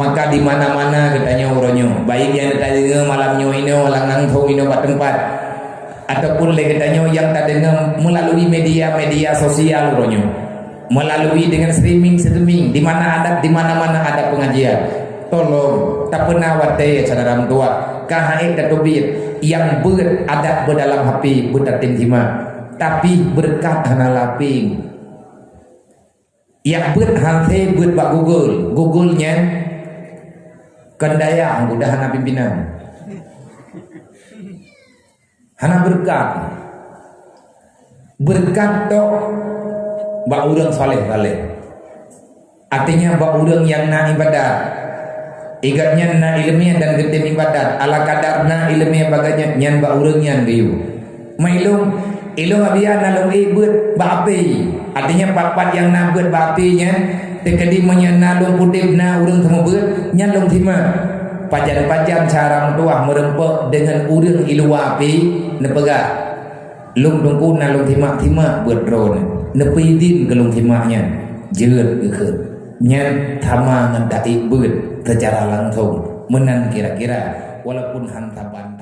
maka di mana-mana katanya uronyo, baik yang tadinya malamnya ini orang nangthong ini tempat ataupun katanya yang tadinya melalui media sosial uronyo, melalui dengan streaming di mana mana ada pengajian. Tolong tak pernah watai cara tua kahait dan tobit yang berada dalam hati berdatin hima tapi berkat hana laping yang berhantai berbak Google-nya kendaya udah hana pimpinan hana berkat tok bak urang saleh artinya bak urang yang na ibadah igatnya na ilmiah dan getem ibadat ala kadar na ilmiah baganya nyan ba urang nyan biu mailung ilung abia na lung beut ba api artinya papat yang na beut ba api nyan tekedi menyan na lung putih na urang temu beut nyan lung tima pajan sarang tuah merempek dengan urang ilu api nepega lung dungku na lung tima beut drone nepidin ke lung timanya jeut eukeun nyan tama ngadai beut secara langsung menan kira-kira walaupun hantaban